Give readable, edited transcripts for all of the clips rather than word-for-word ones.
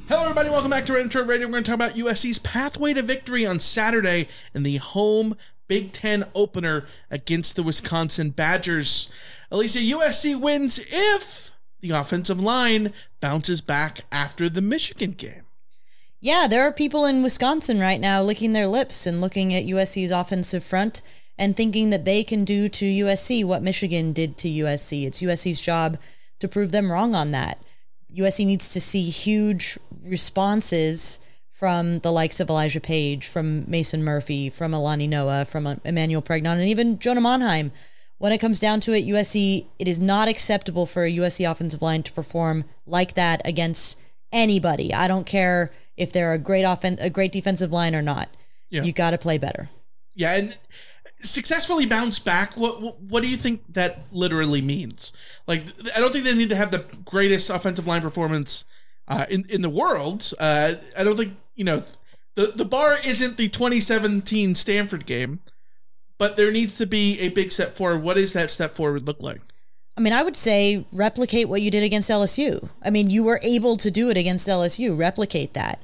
Hello, everybody. Welcome back to Rant Line Radio. We're going to talk about USC's pathway to victory on Saturday in the home Big Ten opener against the Wisconsin Badgers. Alicia, USC wins if the offensive line bounces back after the Michigan game. Yeah, there are people in Wisconsin right now licking their lips and looking at USC's offensive front and thinking that they can do to USC what Michigan did to USC. It's USC's job to prove them wrong on that. USC needs to see huge responses from the likes of Elijah Page, from Mason Murphy, from Alani Noah, from Emmanuel Pregnon, and even Jonah Monheim. When it comes down to it, USC, it is not acceptable for a USC offensive line to perform like that against anybody. I don't care if they're a great defensive line or not. Yeah. You got to play better. Yeah, and successfully bounce back. What do you think that literally means? Like, I don't think they need to have the greatest offensive line performance in the world. I don't think, the bar isn't the 2017 Stanford game, but there needs to be a big step forward. What does that step forward look like? I mean, I would say replicate what you did against LSU. I mean, you were able to do it against LSU. Replicate that.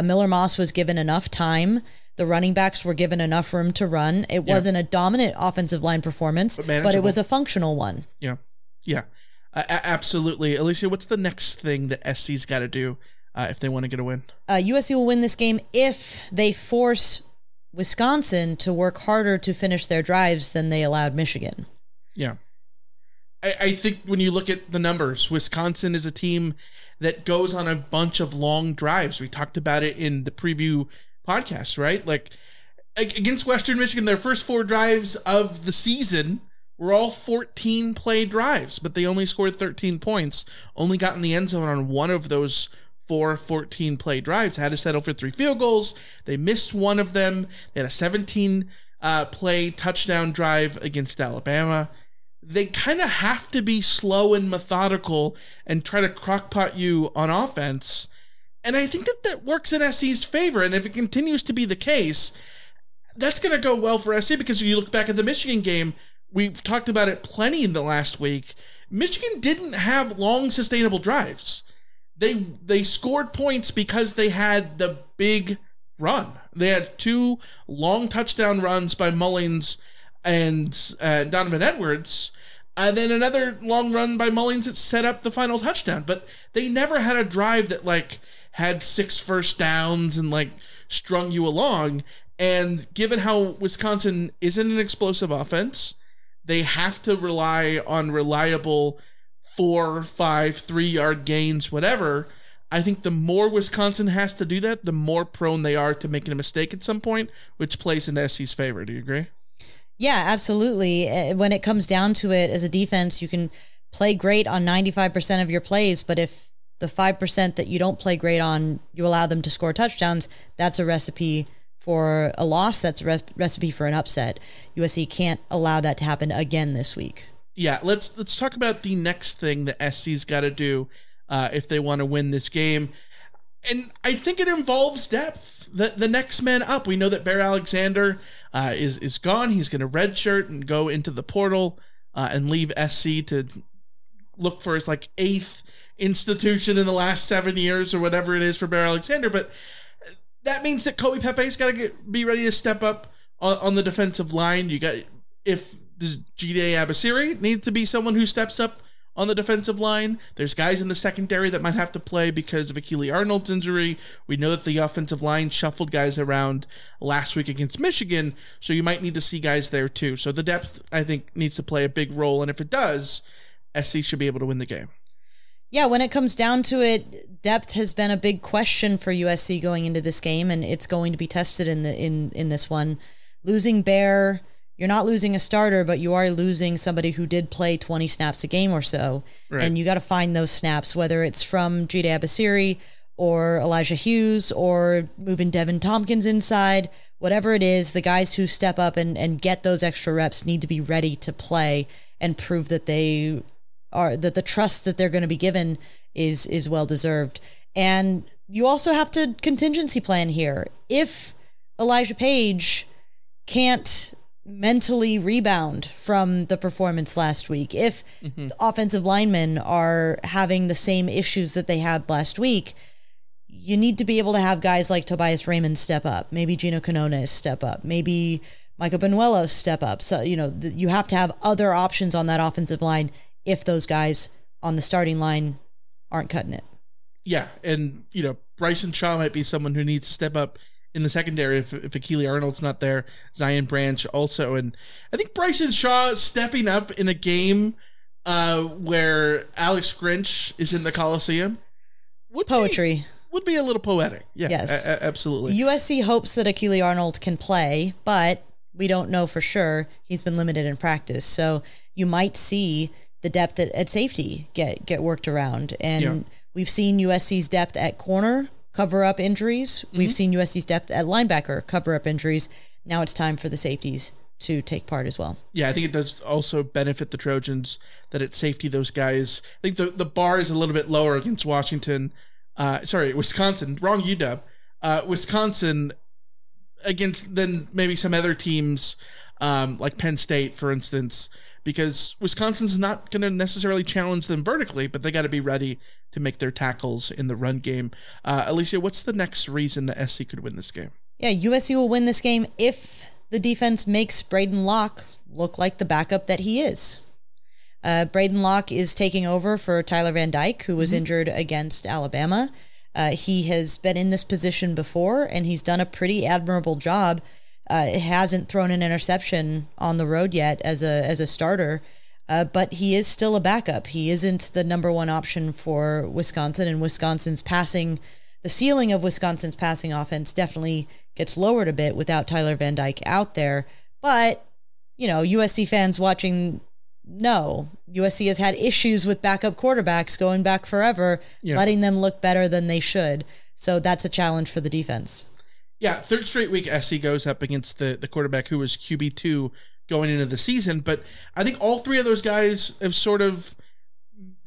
Miller Moss was given enough time. The running backs were given enough room to run. It wasn't a dominant offensive line performance, but it was a functional one. Yeah. Absolutely. Alicia, what's the next thing that SC's got to do if they want to get a win? USC will win this game if they force Wisconsin to work harder to finish their drives than they allowed Michigan. Yeah. I think when you look at the numbers, Wisconsin is a team that goes on a bunch of long drives. We talked about it in the preview podcast, right? Like against Western Michigan, their first 4 drives of the season were all 14-play drives, but they only scored 13 points, only got in the end zone on one of those 4 14-play drives, had to settle for 3 field goals. They missed one of them. They had a 17-play touchdown drive against Alabama. They kind of have to be slow and methodical and try to crockpot you on offense. And I think that works in SC's favor. And if it continues to be the case, that's going to go well for SC, because when you look back at the Michigan game, we've talked about it plenty in the last week. Michigan didn't have long, sustainable drives. They scored points because they had the big run. They had 2 long touchdown runs by Mullins and Donovan Edwards, and then another long run by Mullins that set up the final touchdown. But they never had a drive that had 6 first downs and strung you along. And given how Wisconsin isn't an explosive offense, they have to rely on reliable 4, 5, 3-yard gains, whatever. I think the more Wisconsin has to do that, the more prone they are to making a mistake at some point, which plays in SC's favor. Do you agree? Yeah, absolutely. When it comes down to it, as a defense, you can play great on 95% of your plays, but if the 5% that you don't play great on, you allow them to score touchdowns, that's a recipe for a loss. That's a recipe for an upset. USC can't allow that to happen again this week. Yeah, let's talk about the next thing that SC's got to do if they want to win this game. And I think it involves depth. The next man up. We know that Bear Alexander is gone. He's going to redshirt and go into the portal and leave SC to look for his 8th institution in the last 7 years or whatever it is for Bear Alexander. But that means that Kobe Pepe's got to be ready to step up on the defensive line. If G.D. Abasiri needs to be someone who steps up on the defensive line. There's guys in the secondary that might have to play because of Achille Arnold's injury. We know that the offensive line shuffled guys around last week against Michigan, so you might need to see guys there too. So the depth, I think, needs to play a big role, and if it does, SC should be able to win the game. Yeah, when it comes down to it, depth has been a big question for USC going into this game, and it's going to be tested in this one. Losing Bear, you're not losing a starter, but you are losing somebody who did play 20 snaps a game or so. Right. And you got to find those snaps, whether it's from G.D. Abasiri or Elijah Hughes or moving Devin Tompkins inside, whatever it is, the guys who step up and get those extra reps need to be ready to play and prove that that the trust that they're going to be given is well deserved. And you also have to contingency plan here. If Elijah Page can't mentally rebound from the performance last week, if the offensive linemen are having the same issues that they had last week, you need to be able to have guys like Tobias Raymond step up, maybe Gino Canones step up, maybe Michael Benuelos step up. So, you have to have other options on that offensive line if those guys on the starting line aren't cutting it. Yeah, and, Bryson Shaw might be someone who needs to step up in the secondary if Akili Arnold's not there. Zion Branch also. And I think Bryson Shaw stepping up in a game where Alex Grinch is in the Coliseum would be a little poetic. Yeah, yes. Absolutely. USC hopes that Akili Arnold can play, but we don't know for sure. He's been limited in practice. So you might see the depth at safety get worked around. And we've seen USC's depth at corner cover up injuries. We've seen USC's depth at linebacker cover up injuries. Now it's time for the safeties to take part as well. Yeah, I think it does also benefit the Trojans that at safety, those guys, I think the bar is a little bit lower against Wisconsin, wrong UW. Wisconsin against than maybe some other teams like Penn State, for instance, because Wisconsin's not going to necessarily challenge them vertically, but they got to be ready to make their tackles in the run game. Alicia, what's the next reason that SC could win this game? Yeah, USC will win this game if the defense makes Braden Locke look like the backup that he is. Braden Locke is taking over for Tyler Van Dyke, who was injured against Alabama. He has been in this position before, and he's done a pretty admirable job. Hasn't thrown an interception on the road yet as a starter, but he is still a backup. He isn't the number one option for Wisconsin, and the ceiling of Wisconsin's passing offense definitely gets lowered a bit without Tyler Van Dyke out there. But, USC fans watching know USC has had issues with backup quarterbacks going back forever, letting them look better than they should. So that's a challenge for the defense. Yeah, third straight week SC goes up against the quarterback who was QB2 going into the season. But I think all three of those guys have sort of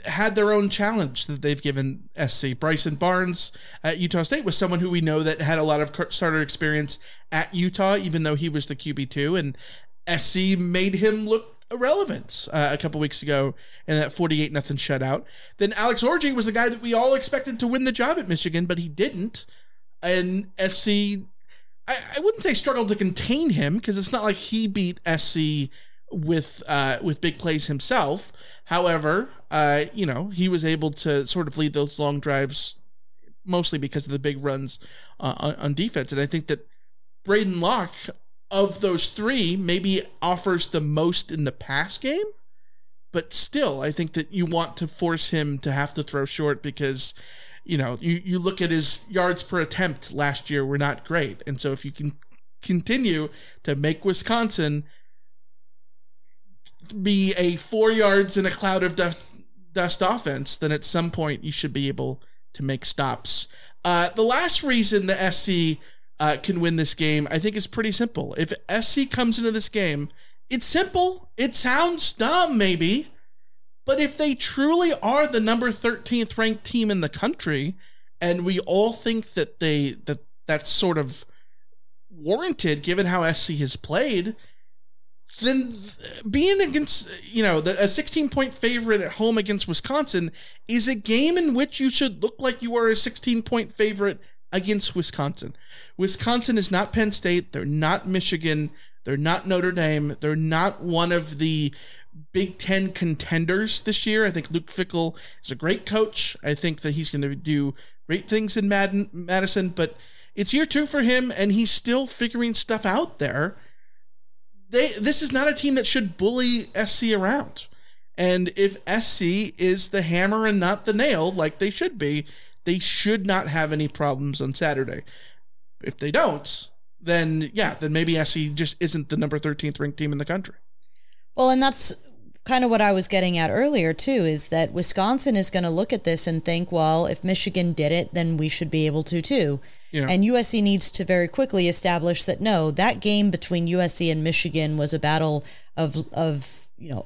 had their own challenge that they've given SC. Bryson Barnes at Utah State was someone who we know that had a lot of starter experience at Utah, even though he was the QB2. And SC made him look irrelevant a couple weeks ago in that 48-0 shutout. Then Alex Orji was the guy that we all expected to win the job at Michigan, but he didn't. And SC, I wouldn't say struggled to contain him, because it's not like he beat SC with big plays himself. However, he was able to sort of lead those long drives mostly because of the big runs on defense. And I think that Braden Locke, of those three, maybe offers the most in the pass game. But still, I think that you want to force him to have to throw short because you look at his yards per attempt last year were not great. And so if you can continue to make Wisconsin be a 4 yards in a cloud of dust offense, then at some point you should be able to make stops. The last reason the SC can win this game, I think, is pretty simple. If SC comes into this game, it's simple. It sounds dumb, maybe. But if they truly are the number 13th ranked team in the country, and we all think that that's sort of warranted given how SC has played, then being against, a 16-point favorite at home against Wisconsin is a game in which you should look like you are a 16-point favorite against Wisconsin. Wisconsin is not Penn State. They're not Michigan. They're not Notre Dame. They're not one of the Big Ten contenders this year. I think Luke Fickell is a great coach. I think that he's going to do great things in Madison, but it's year 2 for him, and he's still figuring stuff out there. This is not a team that should bully SC around. And if SC is the hammer and not the nail, like they should be, they should not have any problems on Saturday. If they don't, then maybe SC just isn't the number 13th ranked team in the country. Well, and that's kind of what I was getting at earlier, too, is that Wisconsin is going to look at this and think, well, if Michigan did it, then we should be able to, too. Yeah. And USC needs to very quickly establish that, no, that game between USC and Michigan was a battle of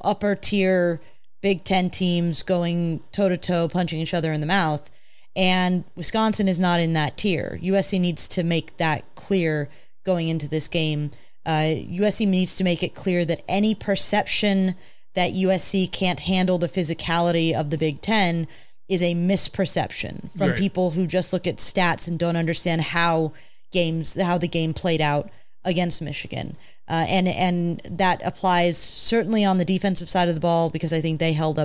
upper tier Big Ten teams going toe-to-toe, punching each other in the mouth. And Wisconsin is not in that tier. USC needs to make that clear going into this game. USC needs to make it clear that any perception that USC can't handle the physicality of the Big Ten is a misperception from Right. people who just look at stats and don't understand how the game played out against Michigan. And that applies certainly on the defensive side of the ball, because I think they have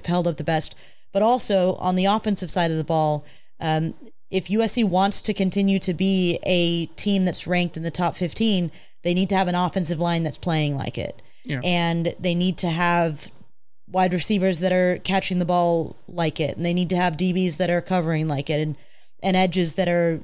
held up the best, but also on the offensive side of the ball. If USC wants to continue to be a team that's ranked in the top 15, they need to have an offensive line that's playing like it. Yeah. And they need to have wide receivers that are catching the ball like it. And they need to have DBs that are covering like it, and edges that are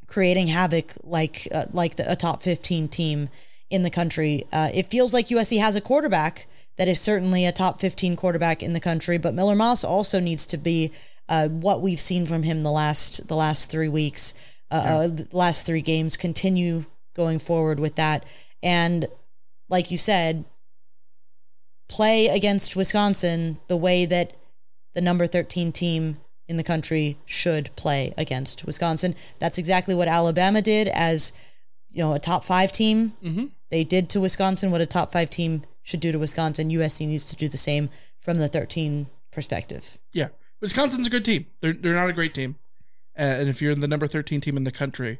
creating havoc like a top 15 team in the country. It feels like USC has a quarterback that is certainly a top 15 quarterback in the country, but Miller Moss also needs to be what we've seen from him the last 3 weeks, the last 3 games. Continue going forward with that, and like you said, play against Wisconsin the way that the number 13 team in the country should play against Wisconsin. That's exactly what Alabama did as, a top 5 team. Mm-hmm. They did to Wisconsin what a top 5 team should do to Wisconsin. USC needs to do the same from the 13 perspective. Yeah. Wisconsin's a good team. They're not a great team. And if you're the number 13 team in the country,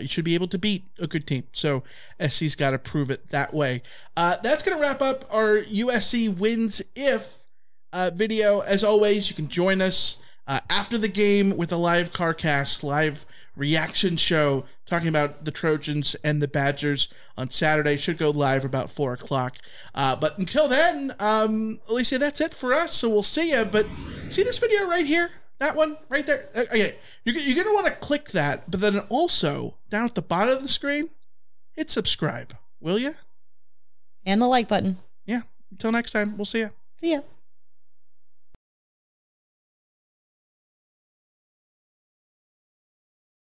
you should be able to beat a good team. So SC's got to prove it that way. That's going to wrap up our USC wins if video. As always, you can join us after the game with a live CarCast, live reaction show talking about the Trojans and the Badgers on Saturday. Should go live about 4 o'clock. But until then, Alicia, that's it for us. So we'll see you. But see this video right here? That one right there? Okay. You're going to want to click that, but then also down at the bottom of the screen, hit subscribe, will you? And the like button. Yeah. Until next time, we'll see you. See ya.